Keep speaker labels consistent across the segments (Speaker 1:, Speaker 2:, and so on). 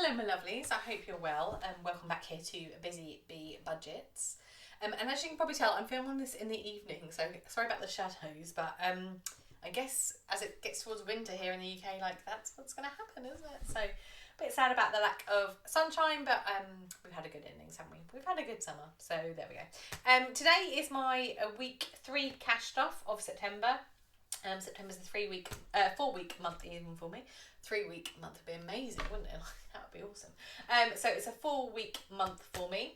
Speaker 1: Hello my lovelies, I hope you're well and welcome back here to Busy Bee Budgets. And as you can probably tell, I'm filming this in the evening, so sorry about the shadows, but I guess as it gets towards winter here in the UK, like that's what's going to happen, isn't it? So a bit sad about the lack of sunshine, but we've had a good innings, haven't we? We've had a good summer, so there we go. Today is my week 3 cash stuff of September. September's the 4-week month even for me. 3-week month would be amazing, wouldn't it? That would be awesome. So it's a 4-week month for me.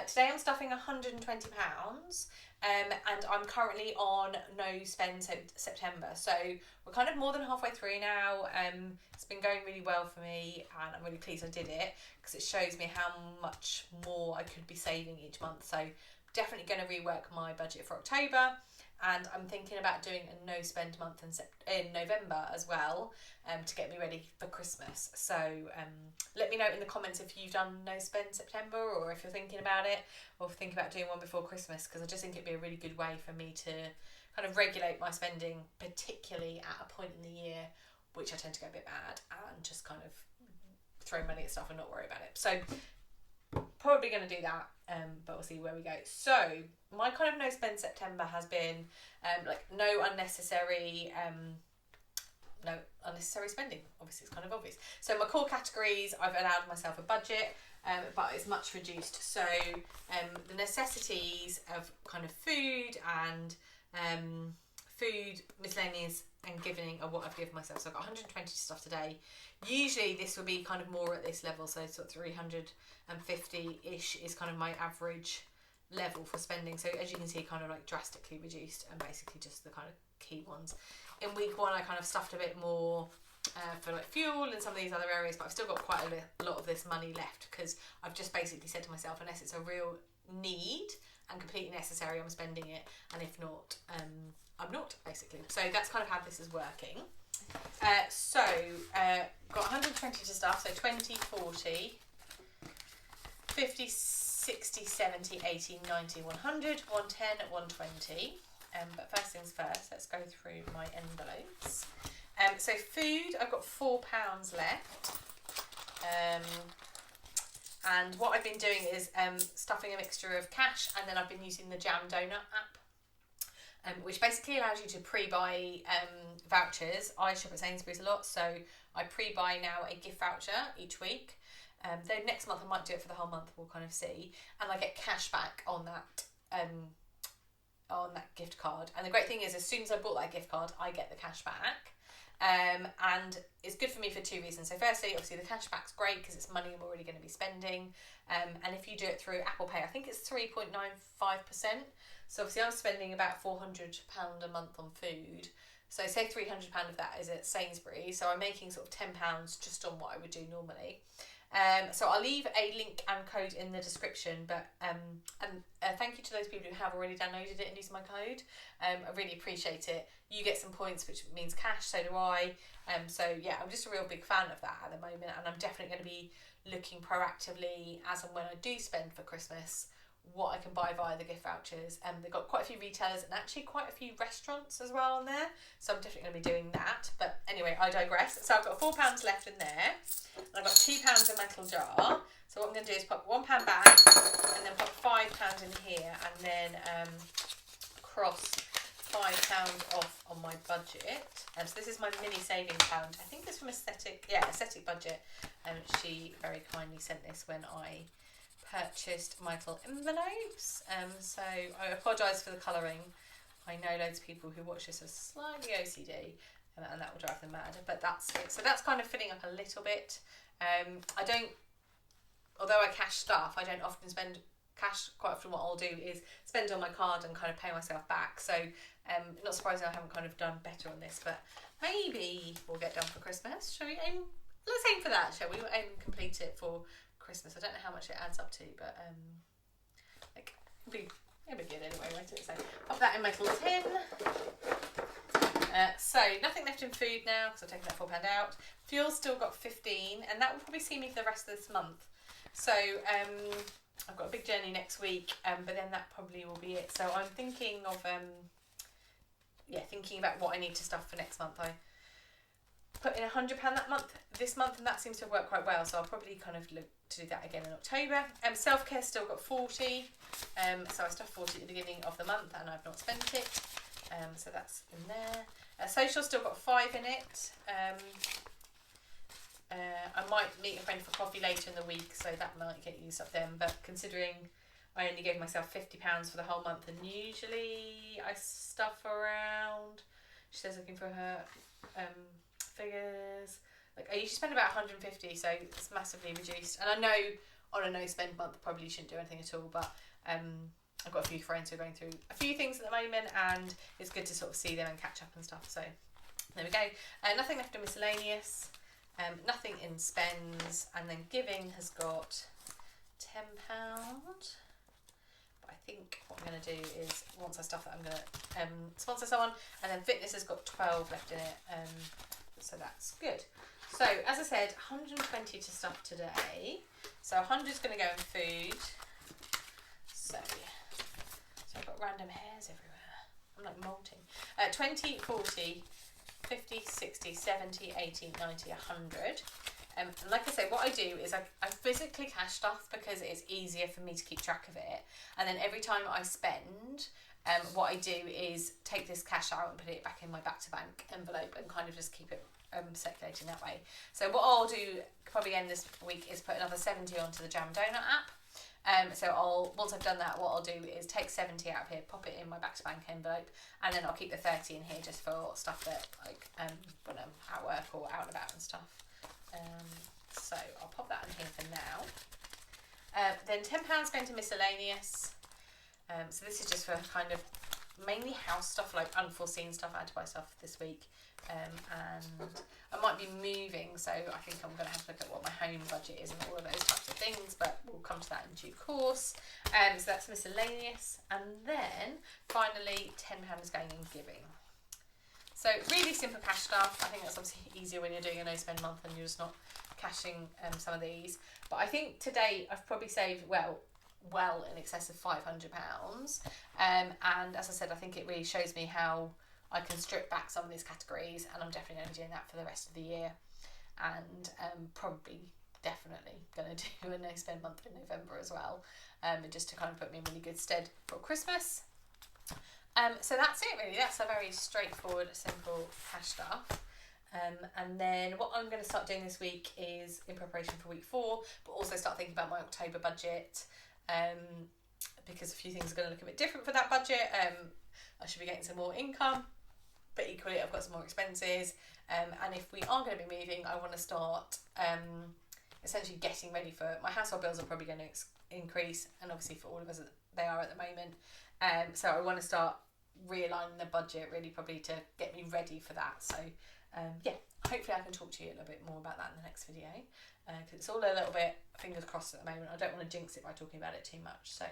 Speaker 1: Today I'm stuffing £120, and I'm currently on no spend September. So we're kind of more than halfway through now. It's been going really well for me, and I'm really pleased I did it because it shows me how much more I could be saving each month. So definitely going to rework my budget for October. And I'm thinking about doing a no spend month in November as well, to get me ready for Christmas. So let me know in the comments if you've done no spend September, or if you're thinking about it, or think about doing one before Christmas, because I just think it'd be a really good way for me to kind of regulate my spending, particularly at a point in the year which I tend to go a bit bad, and just kind of throw money at stuff and not worry about it. So probably going to do that, but we'll see where we go. So my kind of no spend September has been like no unnecessary spending. Obviously it's kind of obvious. So my core categories, I've allowed myself a budget, but it's much reduced. So the necessities of kind of food and food, miscellaneous and giving are what I've given myself. So I've got 120 stuff today. Usually this will be kind of more at this level, so sort of 350-ish is kind of my average level for spending. So as you can see, kind of like drastically reduced, and basically just the kind of key ones. In week 1 I kind of stuffed a bit more for like fuel and some of these other areas, but I've still got quite a lot of this money left, because I've just basically said to myself, unless it's a real need and completely necessary, I'm spending it, and if not, I'm not, basically. So that's kind of how this is working. Got 120 to stuff, so 20, 40, 50, 60, 70, 80, 90, 100, 110, 120. But first things first, let's go through my envelopes. So food, I've got £4 left. And what I've been doing is stuffing a mixture of cash, and then I've been using the Jam Donut app, which basically allows you to pre-buy vouchers. I shop at Sainsbury's a lot, so I pre-buy now a gift voucher each week. Though next month I might do it for the whole month, we'll kind of see. And I get cash back on that gift card. And the great thing is, as soon as I bought that gift card, I get the cash back. And it's good for me for 2 reasons. So firstly, obviously the cash back's great because it's money I'm already going to be spending. And if you do it through Apple Pay, I think it's 3.95%. So obviously I'm spending about £400 a month on food. So say £300 of that is at Sainsbury's. So I'm making sort of £10 just on what I would do normally. So I'll leave a link and code in the description, but thank you to those people who have already downloaded it and used my code. I really appreciate it. You get some points, which means cash, so do I. So yeah, I'm just a real big fan of that at the moment, and I'm definitely going to be looking proactively as and when I do spend for Christmas, what I can buy via the gift vouchers. They've got quite a few retailers and actually quite a few restaurants as well on there, so I'm definitely going to be doing that. But anyway, I digress. So I've got £4 left in there, and I've got £2 in a metal jar. So what I'm going to do is pop £1 back, and then pop £5 in here, and then cross £5 off on my budget. So this is my mini saving pound. I think it's from Aesthetic Budget, and she very kindly sent this when I purchased my little envelopes. So I apologise for the colouring. I know loads of people who watch this are slightly OCD, and that will drive them mad, but that's it. So that's kind of filling up a little bit. Although I cash stuff, I don't often spend cash. Quite often what I'll do is spend on my card and kind of pay myself back. So not surprising I haven't kind of done better on this, but maybe we'll get done for Christmas. Shall we aim? Let's aim for that, shall we? We'll aim and complete it for Christmas. I don't know how much it adds up to, but it'll be good anyway, won't it? So pop that in my little tin. So nothing left in food now because I've taken that £4 out. Fuel's still got 15, and that will probably see me for the rest of this month. So I've got a big journey next week, but then that probably will be it. So I'm thinking of thinking about what I need to stuff for next month. put in £100 that month, this month, and that seems to have worked quite well. So I'll probably kind of look to do that again in October. Self-care still got 40. So I stuffed 40 at the beginning of the month and I've not spent it. So that's in there. Social still got 5 in it. I might meet a friend for coffee later in the week, so that might get used up then. But considering I only gave myself £50 for the whole month, and usually I stuff around. She says looking for her figures. Like I usually spend about 150, so it's massively reduced. And I know on a no spend month probably shouldn't do anything at all, but I've got a few friends who are going through a few things at the moment, and it's good to sort of see them and catch up and stuff. So there we go. Nothing left in miscellaneous. Nothing in spends, and then giving has got £10. But I think what I'm going to do is, once I stuff it, I'm going to sponsor someone, and then fitness has got 12 left in it, so that's good. So as I said, 120 to stuff today, so 100 is going to go in food. So I've got random hairs everywhere. I'm like molting. 20, 40, 50, 60, 70, 80, 90, 100. And like I say, what I do is I physically cash stuff because it's easier for me to keep track of it. And then every time I spend, what I do is take this cash out and put it back in my back-to-bank envelope and kind of just keep it circulating that way. So what I'll do probably end this week is put another 70 onto the Jam Donut app. So once I've done that, what I'll do is take 70 out of here, pop it in my back-to-bank envelope, and then I'll keep the 30 in here just for stuff that, like, when I'm at work or out and about and stuff. So I'll pop that in here for now. Then £10 going to miscellaneous. So this is just for kind of mainly house stuff, like unforeseen stuff. I had to buy stuff this week. And I might be moving, so I think I'm going to have to look at what my home budget is and all of those types of things, but we'll come to that in due course. So that's miscellaneous, and then finally £10 going in giving. So really simple cash stuff. I think that's obviously easier when you're doing a no spend month and you're just not cashing some of these. But I think today I've probably saved well in excess of £500. And as I said, I think it really shows me how I can strip back some of these categories, and I'm definitely going to be doing that for the rest of the year, and definitely going to do a no spend month in November as well, just to kind of put me in really good stead for Christmas. So that's it really. That's a very straightforward, simple cash stuff. And then what I'm going to start doing this week is in preparation for week 4, but also start thinking about my October budget, because a few things are going to look a bit different for that budget. I should be getting some more income, but equally I've got some more expenses, and if we are going to be moving, I want to start essentially getting ready for my household bills. Are probably going to increase, and obviously for all of us they are at the moment, so I want to start realigning the budget really probably to get me ready for that. So yeah, hopefully I can talk to you a little bit more about that in the next video, because it's all a little bit fingers crossed at the moment. I don't want to jinx it by talking about it too much. So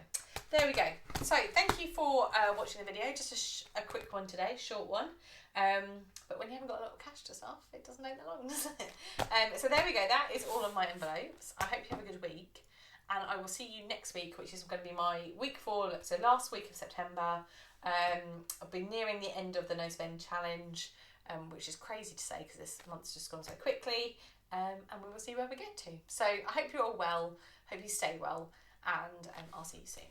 Speaker 1: there we go. So thank you for watching the video. Just a quick one today, short one. But when you haven't got a lot of cash to stuff, it doesn't take that long, does it? So there we go. That is all of my envelopes. I hope you have a good week, and I will see you next week, which is going to be my week 4. So last week of September. I've been nearing the end of the no spend challenge, which is crazy to say because this month's just gone so quickly. And we will see where we get to. So I hope you're all well, hope you stay well, and I'll see you soon.